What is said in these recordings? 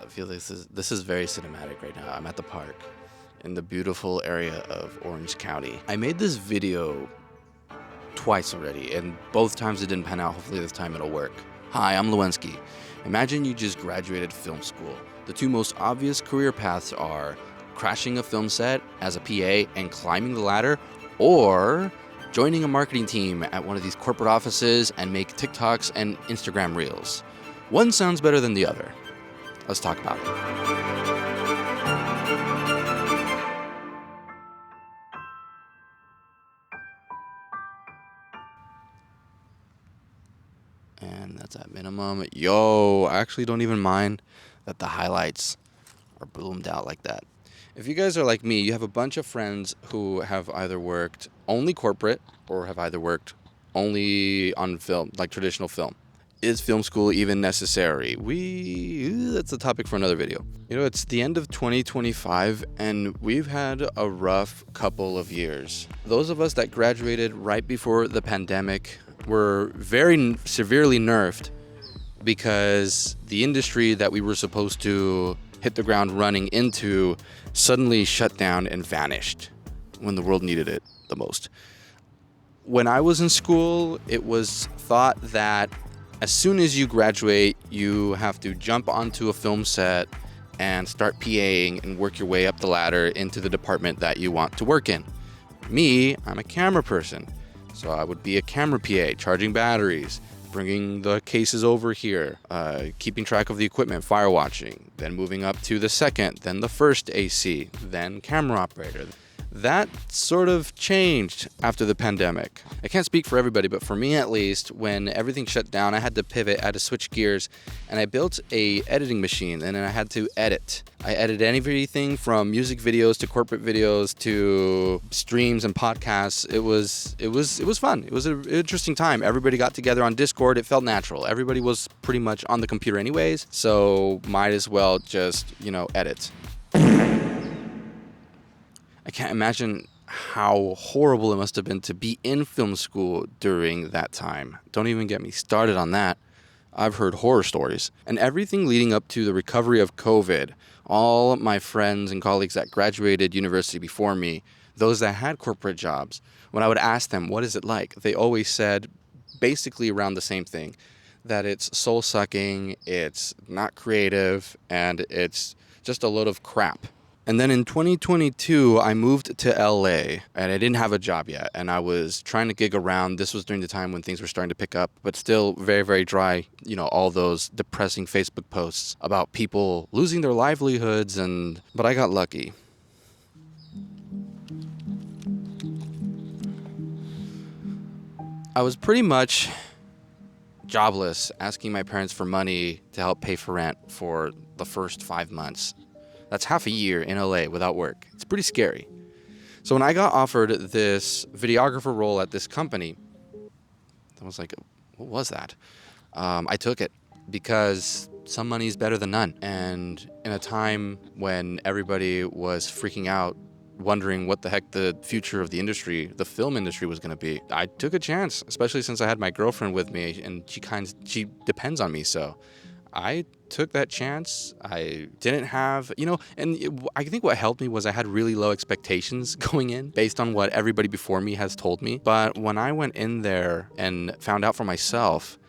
I feel this is very cinematic right now. I'm at the park in the beautiful area of Orange County. I made this video twice already, and both times it didn't pan out. Hopefully this time it'll work. Hi, I'm Leuwenski. Imagine you just graduated film school. The two most obvious career paths are crashing a film set as a PA and climbing the ladder, or joining a marketing team at one of these corporate offices and make TikToks and Instagram reels. One sounds better than the other. Let's talk about it. And that's at minimum. Yo, I actually don't even mind that the highlights are bloomed out like that. If you guys are like me, you have a bunch of friends who have either worked only corporate or have either worked only on film, like traditional film. Is film school even necessary? That's a topic for another video. You know, it's the end of 2025 and we've had a rough couple of years. Those of us that graduated right before the pandemic were very severely nerfed because the industry that we were supposed to hit the ground running into suddenly shut down and vanished when the world needed it the most. When I was in school, it was thought that as soon as you graduate, you have to jump onto a film set and start PAing and work your way up the ladder into the department that you want to work in. Me, I'm a camera person, so I would be a camera PA, charging batteries, bringing the cases over here, keeping track of the equipment, fire watching, then moving up to the second, then the first AC, then camera operator. That sort of changed after the pandemic. I can't speak for everybody, but for me at least, when everything shut down, I had to pivot, I had to switch gears, and I built a editing machine, and then I had to edit. I edited everything from music videos to corporate videos to streams and podcasts. It was fun. It was an interesting time. Everybody got together on Discord. It felt natural. Everybody was pretty much on the computer anyways, so might as well just, edit. I can't imagine how horrible it must have been to be in film school during that time. Don't even get me started on that. I've heard horror stories. And everything leading up to the recovery of COVID, all my friends and colleagues that graduated university before me, those that had corporate jobs, when I would ask them, what is it like? They always said basically around the same thing, that it's soul-sucking, it's not creative, and it's just a load of crap. And then in 2022, I moved to LA and I didn't have a job yet. And I was trying to gig around. This was during the time when things were starting to pick up, but still very, very dry. All those depressing Facebook posts about people losing their livelihoods. But I got lucky. I was pretty much jobless, asking my parents for money to help pay for rent for the first 5 months. That's half a year in LA without work. It's pretty scary. So when I got offered this videographer role at this company, I was like, what was that? I took it because some money is better than none. And in a time when everybody was freaking out, wondering what the heck the future of the industry, the film industry, was going to be, I took a chance, especially since I had my girlfriend with me and she depends on me. So I took that chance. I didn't have, I think what helped me was I had really low expectations going in based on what everybody before me has told me. But when I went in there and found out for myself,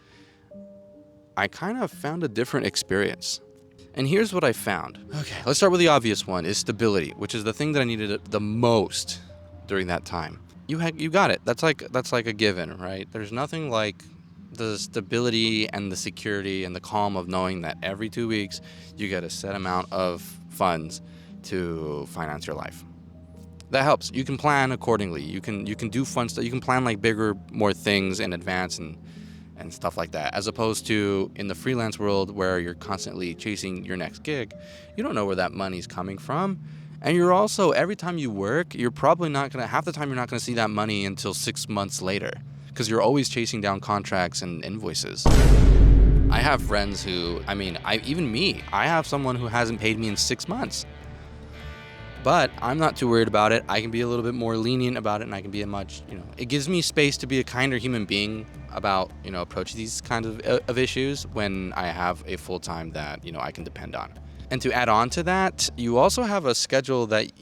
I kind of found a different experience. And here's what I found. Okay, let's start with the obvious one, is stability, which is the thing that I needed the most during that time. You got it. That's like a given, right? There's nothing like the stability and the security and the calm of knowing that every 2 weeks you get a set amount of funds to finance your life. That helps. You can plan accordingly. You can do fun stuff. You can plan like bigger, more things in advance and stuff like that, as opposed to in the freelance world where you're constantly chasing your next gig. You don't know where that money's coming from. And you're also, every time you work, you're probably half the time you're not going to see that money until 6 months later, because you're always chasing down contracts and invoices. I have friends who, I have someone who hasn't paid me in 6 months. But I'm not too worried about it. I can be a little bit more lenient about it, and I can be a much, it gives me space to be a kinder human being about, approach these kinds of issues when I have a full-time that, I can depend on. And to add on to that, you also have a schedule that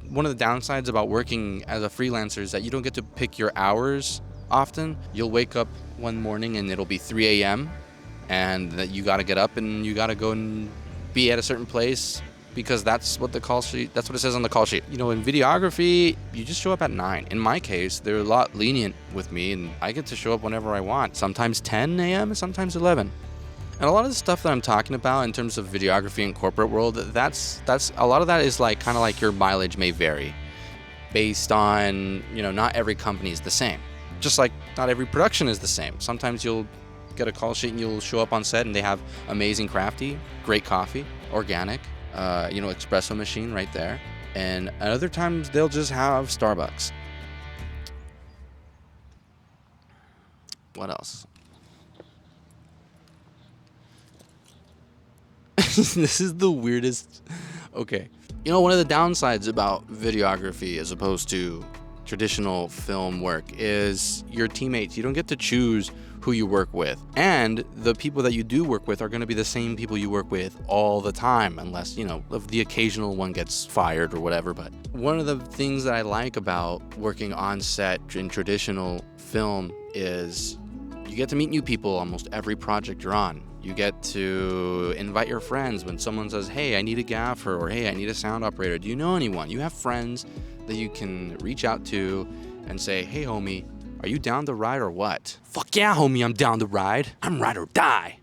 one of the downsides about working as a freelancer is that you don't get to pick your hours often. You'll wake up one morning and it'll be 3 a.m. and that you got to get up and you got to go and be at a certain place because that's what it says on the call sheet. In videography, you just show up at 9. In my case, they're a lot lenient with me and I get to show up whenever I want. Sometimes 10 a.m. and sometimes 11. And a lot of the stuff that I'm talking about in terms of videography and corporate world, that's a lot of that is like kind of like your mileage may vary based on, not every company is the same. Just like not every production is the same. Sometimes you'll get a call sheet and you'll show up on set and they have amazing crafty, great coffee, organic, espresso machine right there. And other times they'll just have Starbucks. What else? This is the weirdest. Okay. One of the downsides about videography as opposed to traditional film work is your teammates. You don't get to choose who you work with. And the people that you do work with are going to be the same people you work with all the time, unless, if the occasional one gets fired or whatever. But one of the things that I like about working on set in traditional film is you get to meet new people almost every project you're on. You get to invite your friends when someone says, hey, I need a gaffer, or hey, I need a sound operator. Do you know anyone? You have friends that you can reach out to and say, hey, homie, are you down to ride or what? Fuck yeah, homie, I'm down to ride. I'm ride or die.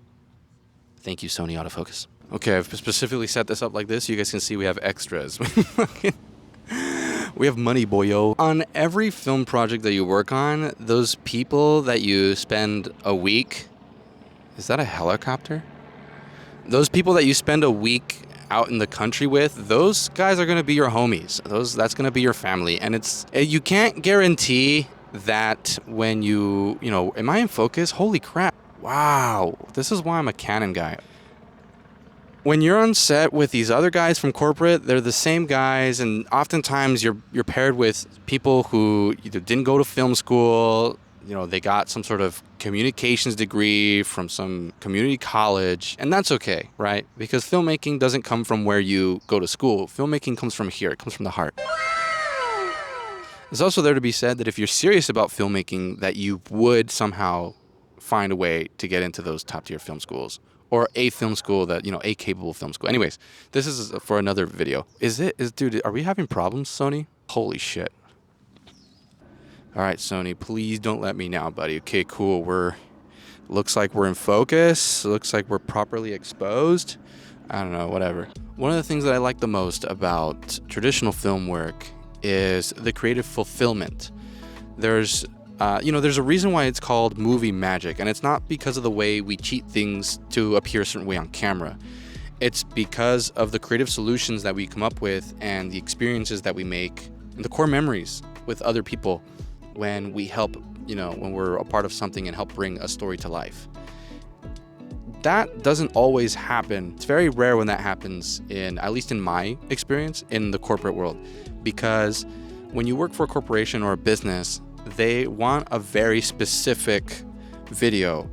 Thank you, Sony autofocus. Okay, I've specifically set this up like this so you guys can see we have extras. We have money, boyo. On every film project that you work on, those people that you spend a week... Is that a helicopter? Those people that you spend a week out in the country with, those guys are going to be your homies. That's going to be your family. And you can't guarantee that when am I in focus? Holy crap. Wow. This is why I'm a Canon guy. When you're on set with these other guys from corporate, they're the same guys, and oftentimes you're paired with people who either didn't go to film school, they got some sort of communications degree from some community college, and that's okay, right? Because filmmaking doesn't come from where you go to school. Filmmaking comes from here. It comes from the heart. It's also there to be said that if you're serious about filmmaking, that you would somehow find a way to get into those top-tier film schools, or a film school that, a capable film school. Anyways, this is for another video. Dude, are we having problems, Sony? Holy shit. All right, Sony, please don't let me now, buddy. Okay, cool. Looks like we're in focus. Looks like we're properly exposed. I don't know, whatever. One of the things that I like the most about traditional film work is the creative fulfillment. There's a reason why it's called movie magic, and it's not because of the way we cheat things to appear a certain way on camera. It's because of the creative solutions that we come up with and the experiences that we make and the core memories with other people when we help, when we're a part of something and help bring a story to life. That doesn't always happen. It's very rare when that happens at least in my experience, in the corporate world. Because when you work for a corporation or a business, they want a very specific video,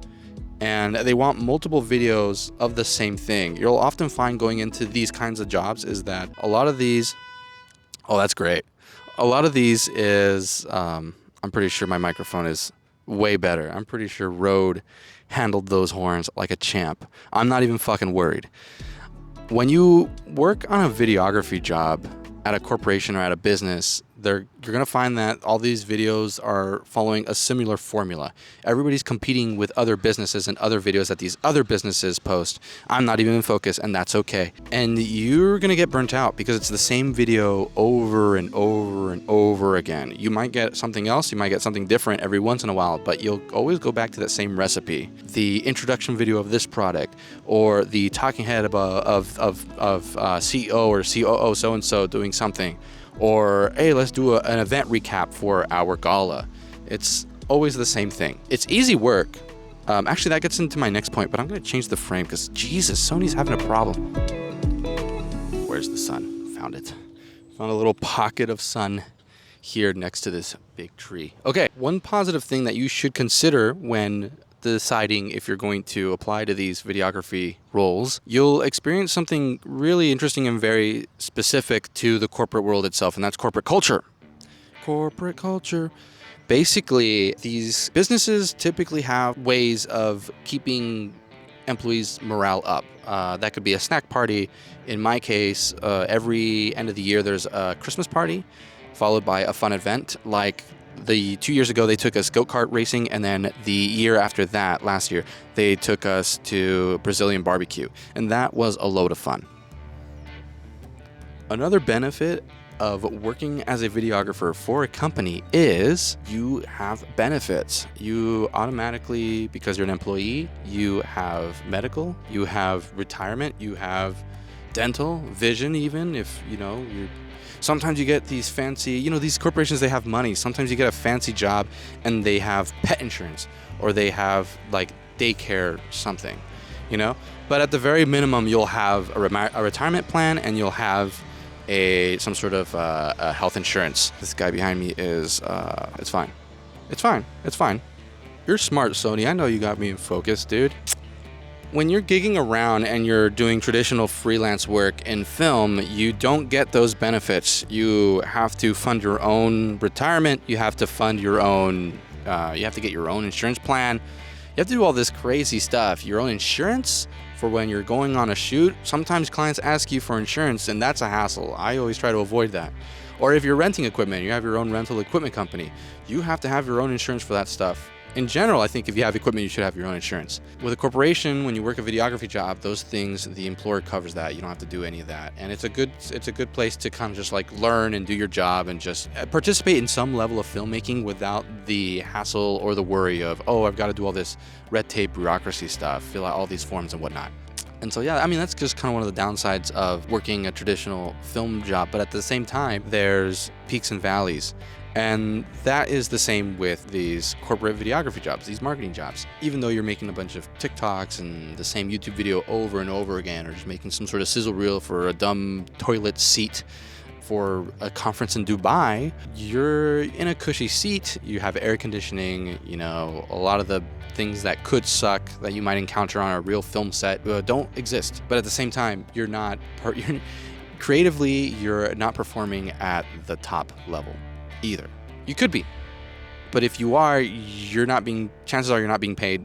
and they want multiple videos of the same thing. You'll often find going into these kinds of jobs is that a lot of these, oh, that's great. A lot of these is, I'm pretty sure my microphone is way better. I'm pretty sure Rode handled those horns like a champ. I'm not even fucking worried. When you work on a videography job at a corporation or at a business, you're going to find that all these videos are following a similar formula. Everybody's competing with other businesses and other videos that these other businesses post. I'm not even in focus, and that's okay. And you're going to get burnt out because it's the same video over and over and over again. You might get something else, you might get something different every once in a while, but you'll always go back to that same recipe. The introduction video of this product, or the talking head of CEO or COO so-and-so doing something. Or, hey, let's do an event recap for our gala. It's always the same thing. It's easy work. Actually, that gets into my next point, but I'm going to change the frame because, Jesus, Sony's having a problem. Where's the sun? Found it. Found a little pocket of sun here next to this big tree. Okay, one positive thing that you should consider when deciding if you're going to apply to these videography roles, you'll experience something really interesting and very specific to the corporate world itself, and that's corporate culture. Corporate culture. Basically, these businesses typically have ways of keeping employees' morale up. That could be a snack party. In my case, every end of the year there's a Christmas party followed by a fun event. Like the 2 years ago, they took us go-kart racing, and then the year after that, last year, they took us to Brazilian barbecue, and that was a load of fun. Another benefit of working as a videographer for a company is you have benefits. You automatically, because you're an employee, you have medical, you have retirement, you have dental, vision, even if, you're... Sometimes you get these fancy, these corporations, they have money. Sometimes you get a fancy job and they have pet insurance, or they have like daycare something, But at the very minimum, you'll have a retirement plan, and you'll have some sort of health insurance. This guy behind me is, it's fine. It's fine. You're smart, Sony. I know you got me in focus, dude. When you're gigging around and you're doing traditional freelance work in film, you don't get those benefits. You have to fund your own retirement. You have to fund your own, you have to get your own insurance plan. You have to do all this crazy stuff. Your own insurance for when you're going on a shoot. Sometimes clients ask you for insurance, and that's a hassle. I always try to avoid that. Or if you're renting equipment, you have your own rental equipment company. You have to have your own insurance for that stuff. In general, I think if you have equipment, you should have your own insurance. With a corporation, when you work a videography job, those things, the employer covers that. You don't have to do any of that. And it's a good place to kind of just like learn and do your job and just participate in some level of filmmaking without the hassle or the worry of, oh, I've got to do all this red tape bureaucracy stuff, fill out all these forms and whatnot. And so, yeah, I mean, that's just kind of one of the downsides of working a traditional film job. But at the same time, there's peaks and valleys. And that is the same with these corporate videography jobs, these marketing jobs. Even though you're making a bunch of TikToks and the same YouTube video over and over again, or just making some sort of sizzle reel for a dumb toilet seat for a conference in Dubai, you're in a cushy seat, you have air conditioning, a lot of the things that could suck that you might encounter on a real film set don't exist. But at the same time, creatively, you're not performing at the top level either. You could be, but if you are, chances are you're not being paid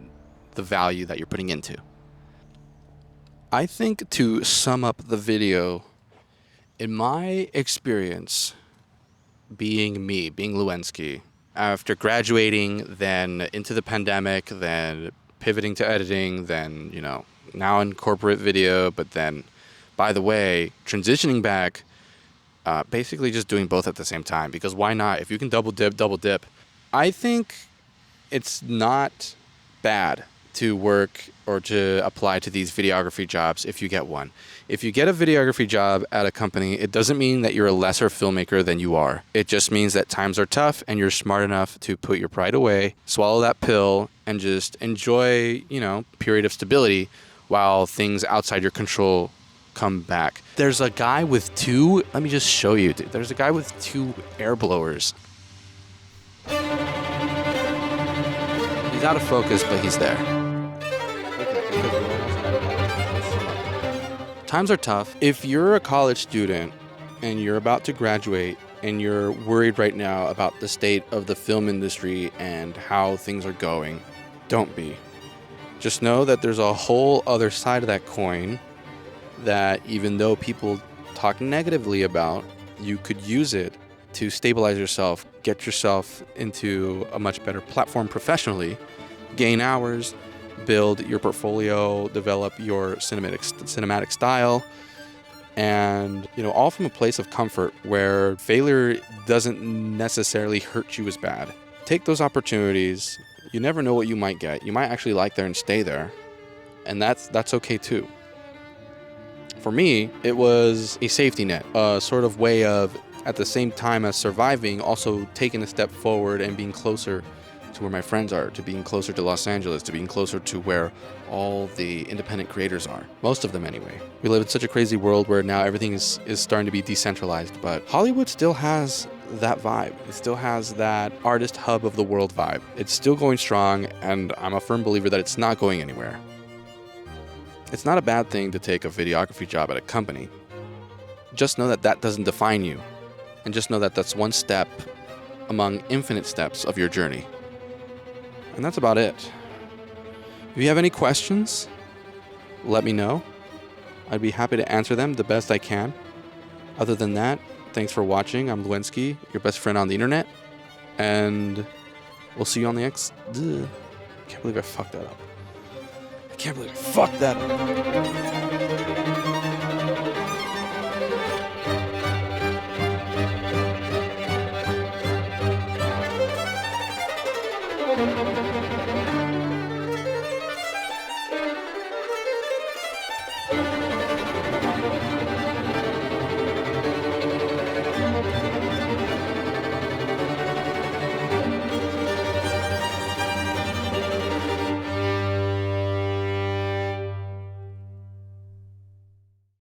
the value that you're putting into. I think to sum up the video, in my experience, being Leuwenski, after graduating, then into the pandemic, then pivoting to editing, then, now in corporate video, but then, by the way, transitioning back, basically just doing both at the same time, because why not? If you can double dip. I think it's not bad to work or to apply to these videography jobs if you get one. If you get a videography job at a company, it doesn't mean that you're a lesser filmmaker than you are. It just means that times are tough and you're smart enough to put your pride away, swallow that pill, and just enjoy, period of stability while things outside your control come back. There's a guy with let me just show you, dude. There's a guy with 2 air blowers. He's out of focus, but he's there. Times are tough. If you're a college student and you're about to graduate and you're worried right now about the state of the film industry and how things are going, don't be. Just know that there's a whole other side of that coin that even though people talk negatively about, you could use it to stabilize yourself, get yourself into a much better platform professionally, gain hours, build your portfolio, develop your cinematic style, and all from a place of comfort where failure doesn't necessarily hurt you as bad. Take those opportunities. You never know what you might get. You might actually like there and stay there, and that's okay too. For me, it was a safety net, a sort of way of, at the same time as surviving, also taking a step forward and being closer to where my friends are, to being closer to Los Angeles, to being closer to where all the independent creators are. Most of them anyway. We live in such a crazy world where now everything is starting to be decentralized, but Hollywood still has that vibe. It still has that artist hub of the world vibe. It's still going strong, and I'm a firm believer that it's not going anywhere. It's not a bad thing to take a videography job at a company. Just know that that doesn't define you, and just know that that's one step among infinite steps of your journey. And that's about it. If you have any questions, let me know. I'd be happy to answer them the best I can. Other than that, thanks for watching. I'm Leuwenski, your best friend on the internet. And we'll see you on the next... I can't believe I fucked that up.